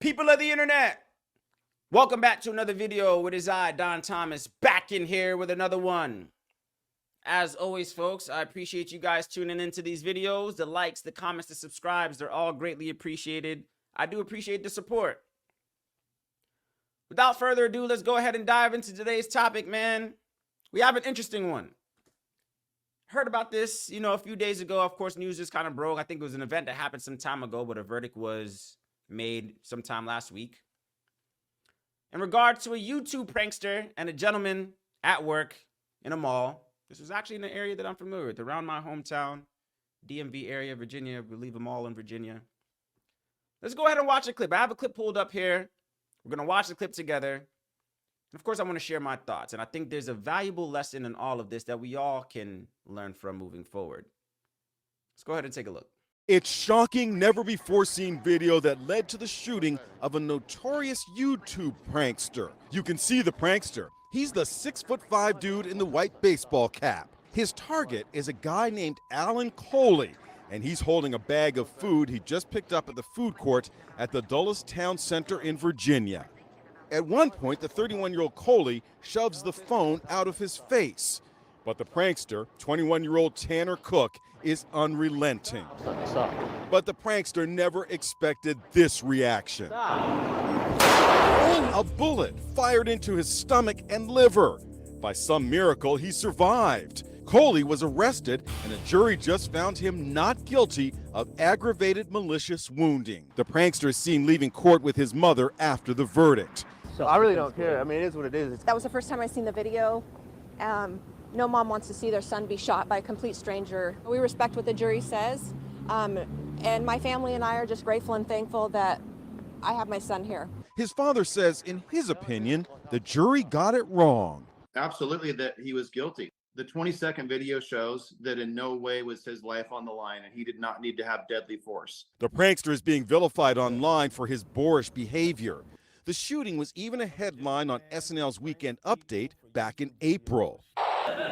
People of the internet, welcome back to another video. It is I, Don Thomas, back in here with another one. As always, folks, I appreciate you guys tuning into these videos. The likes, the comments, the subscribes, they're all greatly appreciated. I do appreciate the support. Without further ado, let's go ahead and dive into today's topic, man. We have an interesting one. Heard about this, a few days ago. Of course, news just kind of broke. I think it was an event that happened some time ago, but a verdict was made sometime last week in regard to a YouTube prankster and a gentleman at work in a mall. This was actually in an area that I'm familiar with, around my hometown, DMV area, Virginia. I believe a mall in Virginia. Let's go ahead and watch a clip. I have a clip pulled up here. We're going to watch the clip together. And of course, I want to share my thoughts. And I think there's a valuable lesson in all of this that we all can learn from moving forward. Let's go ahead and take a look. It's shocking, never-before-seen video that led to the shooting of a notorious YouTube prankster. You can see the prankster. He's the 6'5" dude in the white baseball cap. His target is a guy named Alan Coley, and he's holding a bag of food he just picked up at the food court at the Dulles Town Center in Virginia. At one point, the 31-year-old Coley shoves the phone out of his face. But the prankster, 21-year-old Tanner Cook, is unrelenting. Stop. But the prankster never expected this reaction. A bullet fired into his stomach and liver. By some miracle, he survived. Coley was arrested, and a jury just found him not guilty of aggravated malicious wounding. The prankster is seen leaving court with his mother after the verdict. So I really don't care. I mean, it is what it is. That was the first time I seen the video. No mom wants to see their son be shot by a complete stranger. We respect what the jury says, and my family and I are just grateful and thankful that I have my son here. His father says, in his opinion, the jury got it wrong. Absolutely, that he was guilty. The 20-second video shows that in no way was his life on the line, and he did not need to have deadly force. The prankster is being vilified online for his boorish behavior. The shooting was even a headline on SNL's Weekend Update back in April.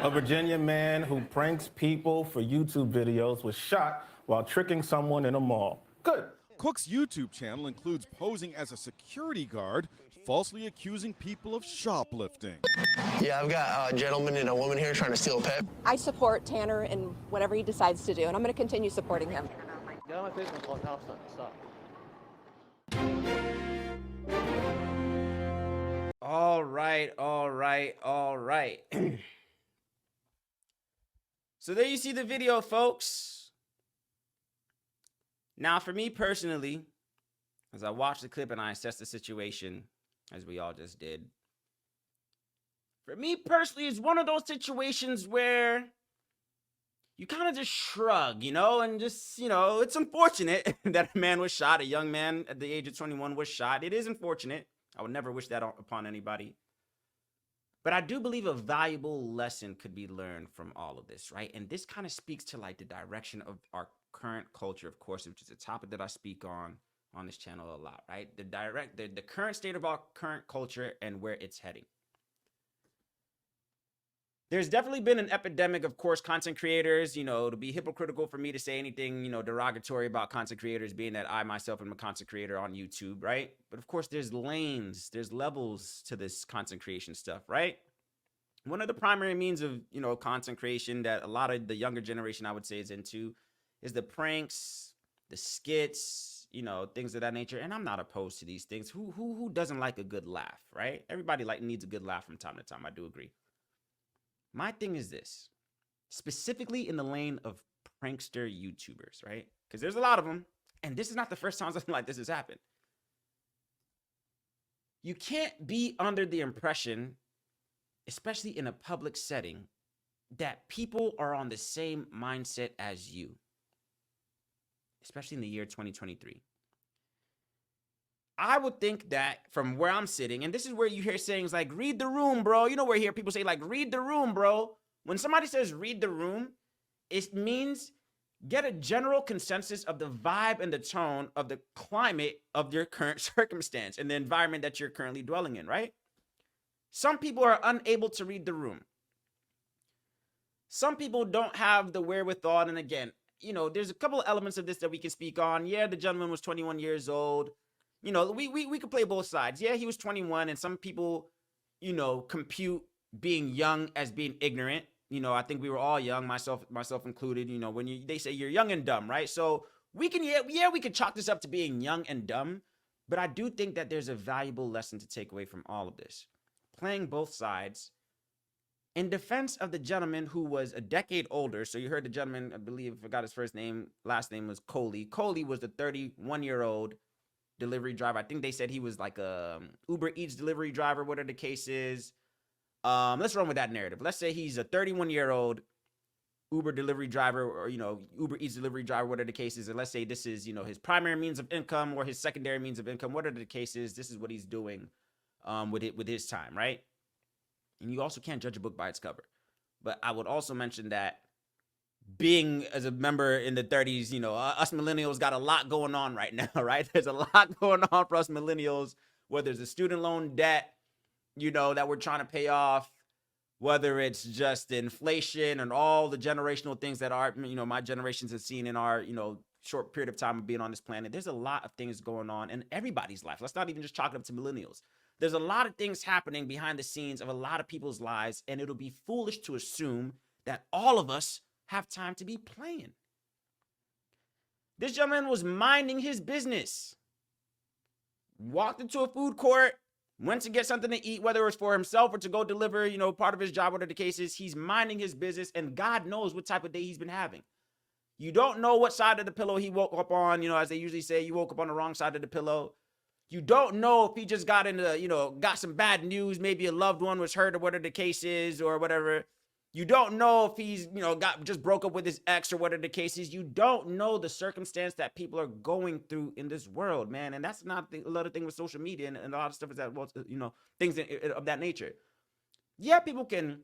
A Virginia man who pranks people for YouTube videos was shot while tricking someone in a mall. Good. Cook's YouTube channel includes posing as a security guard, falsely accusing people of shoplifting. Yeah, I've got a gentleman and a woman here trying to steal a pet. I support Tanner in whatever he decides to do, and I'm going to continue supporting him. Get on my face and call the cops on it. Stop. All right. So there you see the video, folks. Now, for me personally, as I watch the clip and I assess the situation, as we all just did, for me personally, it's one of those situations where you kind of just shrug, and just, it's unfortunate that a man was shot, a young man at the age of 21 was shot. It is unfortunate. I would never wish that upon anybody. But I do believe a valuable lesson could be learned from all of this, right? And this kind of speaks to like the direction of our current culture, of course, which is a topic that I speak on this channel a lot, right? The current state of our current culture and where it's heading. There's definitely been an epidemic, of course, content creators, to be hypocritical for me to say anything, derogatory about content creators, being that I myself am a content creator on YouTube, right? But of course, there's lanes, there's levels to this content creation stuff, right? One of the primary means of, content creation that a lot of the younger generation, I would say, is into is the pranks, the skits, things of that nature. And I'm not opposed to these things. Who doesn't like a good laugh, right? Everybody needs a good laugh from time to time. I do agree. My thing is this, specifically in the lane of prankster YouTubers, right? Because there's a lot of them, and this is not the first time something like this has happened. You can't be under the impression, especially in a public setting, that people are on the same mindset as you, especially in the year 2023. I would think that from where I'm sitting, and this is where you hear sayings like, read the room, bro. Where you hear people say like, read the room, bro. When somebody says read the room, it means get a general consensus of the vibe and the tone of the climate of your current circumstance and the environment that you're currently dwelling in, right? Some people are unable to read the room. Some people don't have the wherewithal. And again, there's a couple of elements of this that we can speak on. Yeah, the gentleman was 21 years old. you know, we could play both sides. Yeah, he was 21, and some people, you know, compute being young as being ignorant. You know, I think we were all young, myself included. You know, when they say you're young and dumb, right? So we can, we could chalk this up to being young and dumb, but I do think that there's a valuable lesson to take away from all of this. Playing both sides in defense of the gentleman who was a decade older. So you heard the gentleman, I believe, I forgot his first name, last name was Coley. Coley was the 31-year-old delivery driver. I think they said he was like a Uber Eats delivery driver, whatever the case is. Let's run with that narrative. Let's say he's a 31-year-old Uber delivery driver, or, you know, Uber Eats delivery driver, whatever the case is. And let's say this is, you know, his primary means of income or his secondary means of income, whatever the case is. This is what he's doing with his time, right? And you also can't judge a book by its cover. But I would also mention that being as a member in the 30s, you know, us millennials got a lot going on right now, right? There's a lot going on for us millennials, whether it's a student loan debt, you know, that we're trying to pay off, whether it's just inflation and all the generational things that our, you know, my generations have seen in our, you know, short period of time of being on this planet. There's a lot of things going on in everybody's life. Let's not even just chalk it up to millennials. There's a lot of things happening behind the scenes of a lot of people's lives, and it'll be foolish to assume that all of us have time to be playing. This gentleman was minding his business. Walked into a food court, went to get something to eat, whether it was for himself or to go deliver, you know, part of his job, whatever the case is. He's minding his business, and God knows what type of day he's been having. You don't know what side of the pillow he woke up on. You know, as they usually say, you woke up on the wrong side of the pillow. You don't know if he just got into, you know, got some bad news. Maybe a loved one was hurt or whatever the case is or whatever. You don't know if he's, you know, just broke up with his ex or whatever the case is. You don't know the circumstance that people are going through in this world, man. And that's not a lot of thing with social media and a lot of stuff is that, well, you know, things of that nature. Yeah, people can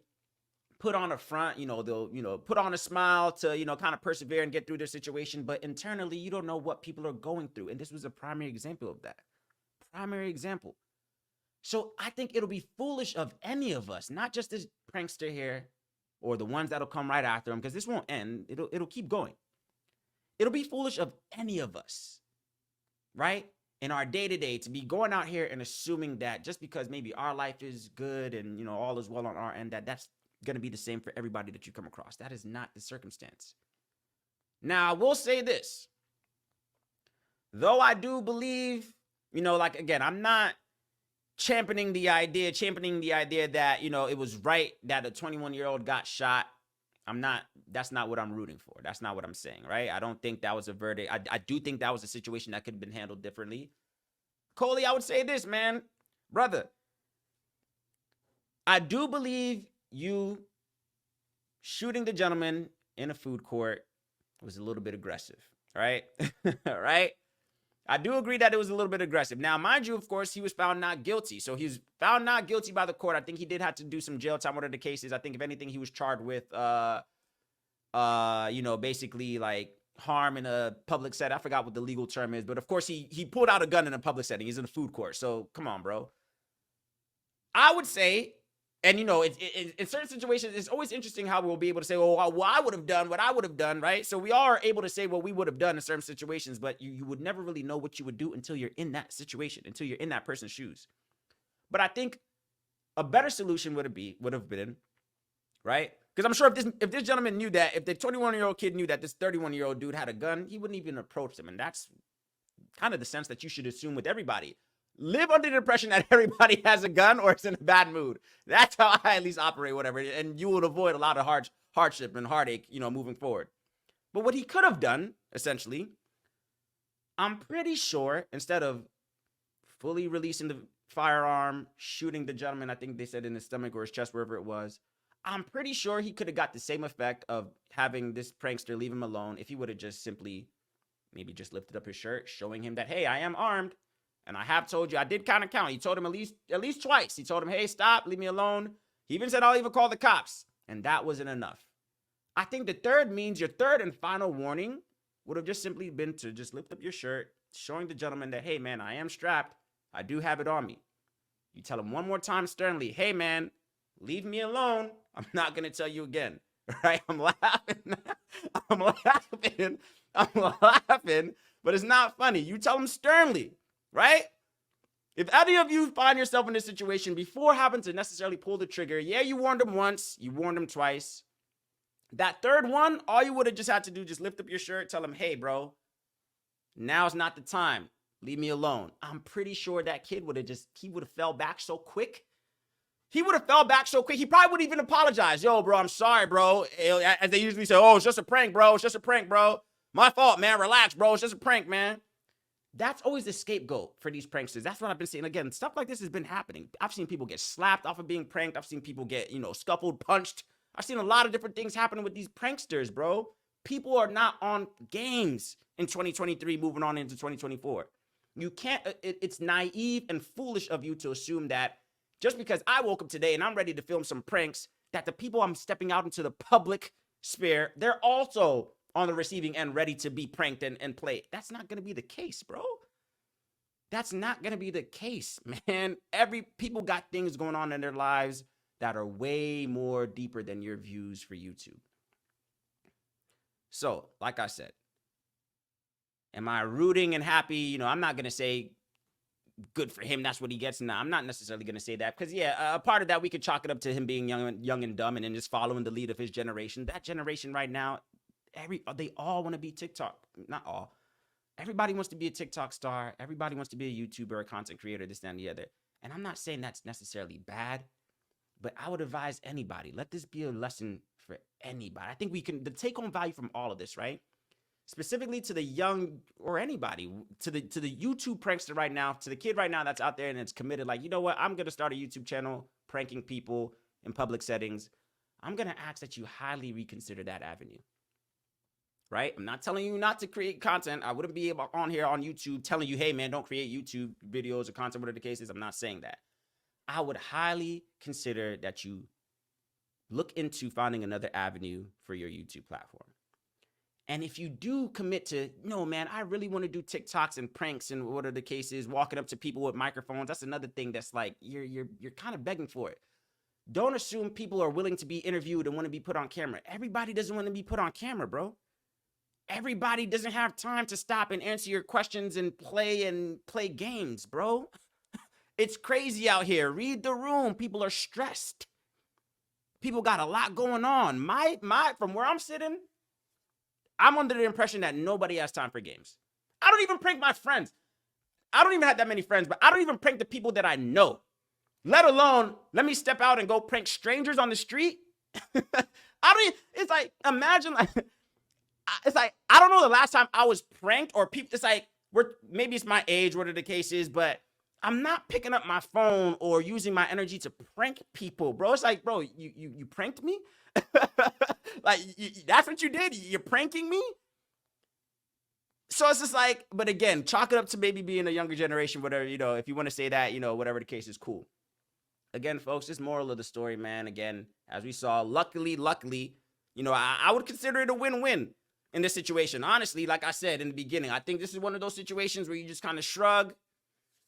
put on a front, you know, they'll, you know, put on a smile to, you know, kind of persevere and get through their situation. But internally, you don't know what people are going through. And this was a primary example of that. Primary example. So I think it'll be foolish of any of us, not just this prankster here or the ones that'll come right after him, because this won't end. It'll keep going. It'll be foolish of any of us, right? In our day-to-day to be going out here and assuming that just because maybe our life is good and, you know, all is well on our end, that's going to be the same for everybody that you come across. That is not the circumstance. Now, I will say this. Though I do believe, you know, like, again, I'm not championing the idea that, you know, it was right that a 21-year-old got shot. That's not what I'm rooting for. That's not what I'm saying, right? I don't think that was a verdict. I do think that was a situation that could have been handled differently. Coley, I would say this, man. Brother, I do believe you shooting the gentleman in a food court was a little bit aggressive, right? Right? I do agree that it was a little bit aggressive. Now, mind you, of course, he was found not guilty. So he was found not guilty by the court. I think he did have to do some jail time, whatever the case is. I think if anything, he was charged with, you know, basically like harm in a public setting. I forgot what the legal term is, but of course he pulled out a gun in a public setting. He's in a food court. So come on, bro. I would say, and, you know, in certain situations, it's always interesting how we'll be able to say, well, I would have done what I would have done, right? So we are able to say what we would have done in certain situations, but you would never really know what you would do until you're in that situation, until you're in that person's shoes. But I think a better solution would have been, right? Because I'm sure if this gentleman knew that, if the 21-year-old kid knew that this 31-year-old dude had a gun, he wouldn't even approach him. And that's kind of the sense that you should assume with everybody. Live under the impression that everybody has a gun or is in a bad mood. That's how I at least operate, whatever. And you will avoid a lot of hardship and heartache, you know, moving forward. But what he could have done, essentially, I'm pretty sure, instead of fully releasing the firearm, shooting the gentleman, I think they said in his stomach or his chest, wherever it was, I'm pretty sure he could have got the same effect of having this prankster leave him alone if he would have just simply maybe just lifted up his shirt, showing him that, hey, I am armed. And I have told you, I did kind of count. He told him at least twice. He told him, hey, stop, leave me alone. He even said, I'll even call the cops. And that wasn't enough. I think the third means your third and final warning would have just simply been to just lift up your shirt, showing the gentleman that, hey, man, I am strapped. I do have it on me. You tell him one more time sternly, hey, man, leave me alone. I'm not going to tell you again. Right? I'm laughing. I'm laughing. But it's not funny. You tell him sternly. right? If any of you find yourself in this situation before having to necessarily pull the trigger, yeah, you warned him once, you warned him twice. That third one, all you would have just had to do, just lift up your shirt, tell him, hey, bro, now's not the time. Leave me alone. I'm pretty sure that kid would have fell back so quick. He would have fell back so quick. He probably wouldn't even apologize. Yo, bro, I'm sorry, bro. As they usually say, oh, it's just a prank, bro. It's just a prank, bro. My fault, man. Relax, bro. It's just a prank, man. That's always the scapegoat for these pranksters. That's what I've been seeing. Again, stuff like this has been happening. I've seen people get slapped off of being pranked. I've seen people get, scuffled, punched. I've seen a lot of different things happening with these pranksters, bro. People are not on games in 2023 moving on into 2024. You can't, it's naive and foolish of you to assume that just because I woke up today and I'm ready to film some pranks, that the people I'm stepping out into the public sphere, they're also on the receiving end ready to be pranked and played. That's not going to be the case, bro. That's not going to be the case, man. People got things going on in their lives that are way more deeper than your views for YouTube. So, like I said, am I rooting and happy? I'm not going to say good for him, that's what he gets. No, I'm not necessarily going to say that because, yeah, a part of that, we could chalk it up to him being young and dumb and then just following the lead of his generation. That generation right now, they all want to be TikTok. Not all. Everybody wants to be a TikTok star. Everybody wants to be a YouTuber, a content creator, this, that, and the other. And I'm not saying that's necessarily bad, but I would advise anybody, let this be a lesson for anybody. I think the take-home value from all of this, right? Specifically to the young or anybody, to the YouTube prankster right now, to the kid right now that's out there and it's committed, like, you know what, I'm going to start a YouTube channel pranking people in public settings. I'm going to ask that you highly reconsider that avenue, right? I'm not telling you not to create content. I wouldn't be on here on YouTube telling you, hey, man, don't create YouTube videos or content, whatever the case is. I'm not saying that. I would highly consider that you look into finding another avenue for your YouTube platform. And if you do commit to, no, man, I really want to do TikToks and pranks and whatever the case is, walking up to people with microphones, that's another thing that's like, you're kind of begging for it. Don't assume people are willing to be interviewed and want to be put on camera. Everybody doesn't want to be put on camera, bro. Everybody doesn't have time to stop and answer your questions and play games, bro. It's crazy out here. Read the room. People are stressed. People got a lot going on. From where I'm sitting, I'm under the impression that nobody has time for games. I don't even prank my friends. I don't even have that many friends, but I don't even prank the people that I know. Let alone, let me step out and go prank strangers on the street. It's like, imagine, it's like, I don't know the last time I was pranked or people, it's like, maybe it's my age, whatever the case is, but I'm not picking up my phone or using my energy to prank people, bro. It's like, bro, you pranked me? Like, that's what you did? You're pranking me? So it's just like, but again, chalk it up to maybe being a younger generation, whatever, if you want to say that, whatever the case is, cool. Again, folks, this moral of the story, man, again, as we saw, luckily, I would consider it a win-win in this situation. Honestly, like I said in the beginning, I think this is one of those situations where you just kind of shrug.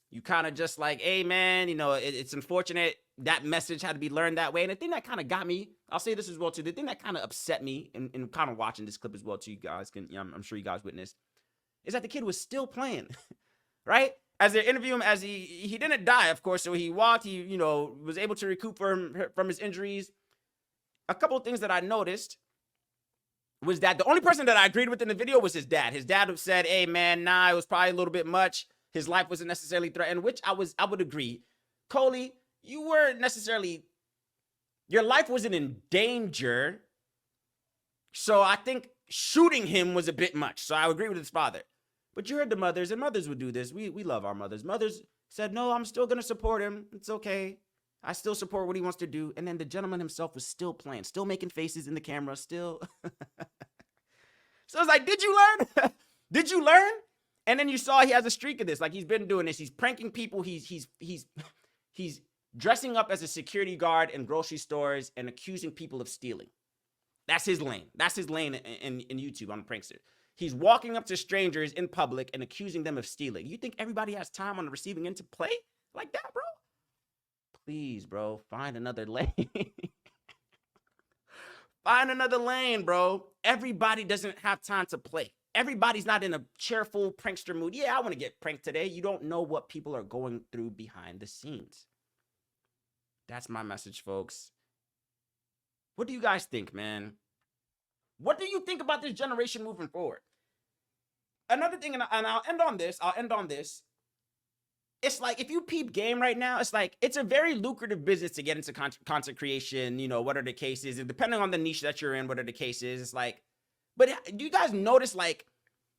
You kind of just like, hey, man, it's unfortunate that message had to be learned that way. And the thing that kind of got me, I'll say this as well, too. The thing that kind of upset me in kind of watching this clip as well, too, you guys I'm sure you guys witnessed, is that the kid was still playing, right? As they interview him, as he didn't die, of course. So he walked, he, was able to recoup from his injuries. A couple of things that I noticed was that the only person that I agreed with in the video was his dad. His dad said, hey, man, nah, it was probably a little bit much. His life wasn't necessarily threatened, which I would agree. Coley, you weren't necessarily, your life wasn't in danger. So I think shooting him was a bit much. So I agree with his father. But you heard the mothers, and mothers would do this. We love our mothers. Mothers said, no, I'm still going to support him. It's okay. I still support what he wants to do. And then the gentleman himself was still playing, still making faces in the camera, still. So it's like, did you learn? Did you learn? And then you saw he has a streak of this. Like, he's been doing this. He's pranking people. He's dressing up as a security guard in grocery stores and accusing people of stealing. That's his lane. That's his lane in YouTube on Prankster. He's walking up to strangers in public and accusing them of stealing. You think everybody has time on the receiving end to play like that, bro? Please, bro, find another lane. Find another lane, bro. Everybody doesn't have time to play. everybody's not in a cheerful prankster mood. Yeah, I want to get pranked today. You don't know what people are going through behind the scenes. That's my message, folks. What do you guys think, man? What do you think about this generation moving forward? Another thing, and I'll end on this. It's like, if you peep game right now, it's like, it's a very lucrative business to get into content creation. You know, what are the cases? And depending on the niche that you're in, what are the cases? It's like, but do you guys notice, like,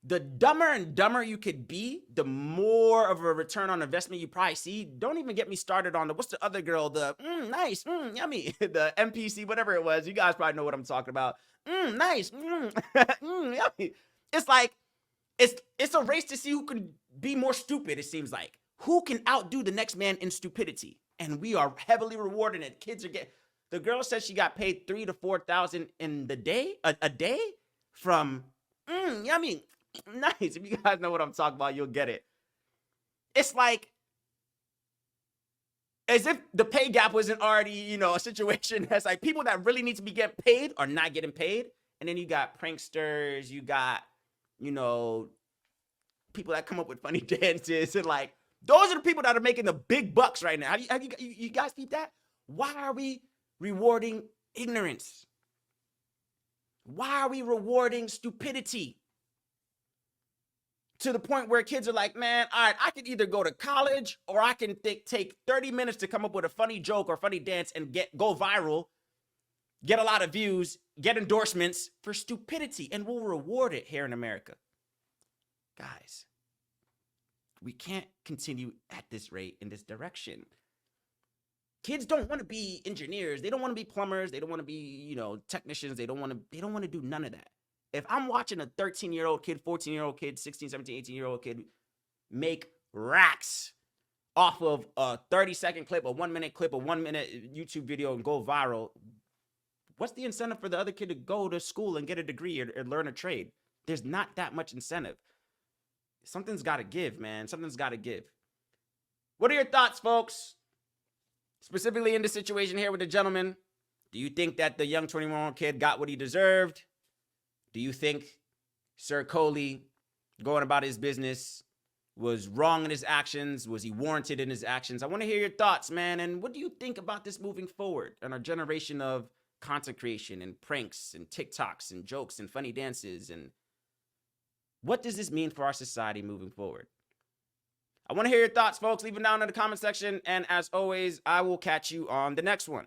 the dumber and dumber you could be, the more of a return on investment you probably see? Don't even get me started on what's the other girl, the nice, yummy, the NPC, whatever it was. You guys probably know what I'm talking about. Nice, yummy. It's like, it's a race to see who can be more stupid, it seems like. Who can outdo the next man in stupidity? And we are heavily rewarding it. Kids are getting, the girl said she got paid $3,000 to $4,000 in the day, a day from, yummy, nice. If you guys know what I'm talking about, you'll get it. It's like, as if the pay gap wasn't already, you know, a situation that's like, people that really need to be getting paid are not getting paid. And then you got pranksters, you got, you know, people that come up with funny dances, and like, those are the people that are making the big bucks right now. Have you guys peeped that? Why are we rewarding ignorance? Why are we rewarding stupidity? To the point where kids are like, man, all right, I could either go to college, or I can take 30 minutes to come up with a funny joke or funny dance and go viral, get a lot of views, get endorsements for stupidity, and we'll reward it here in America. Guys, we can't continue at this rate in this direction. Kids don't want to be engineers. They don't want to be plumbers. They don't want to be, you know, technicians. They don't want to do none of that. If I'm watching a 13-year-old kid, 14-year-old kid, 16, 17, 18-year-old kid make racks off of a 30-second clip, a 1-minute clip, a 1-minute YouTube video and go viral, what's the incentive for the other kid to go to school and get a degree or learn a trade? There's not that much incentive. Something's got to give, man. Something's got to give. What are your thoughts, folks? Specifically in this situation here with the gentleman, do you think that the young 21-year-old kid got what he deserved? Do you think Sir Coley going about his business was wrong in his actions? Was he warranted in his actions? I want to hear your thoughts, man. And what do you think about this moving forward and our generation of content creation and pranks and TikToks and jokes and funny dances? And what does this mean for our society moving forward? I want to hear your thoughts, folks. Leave them down in the comment section. And as always, I will catch you on the next one.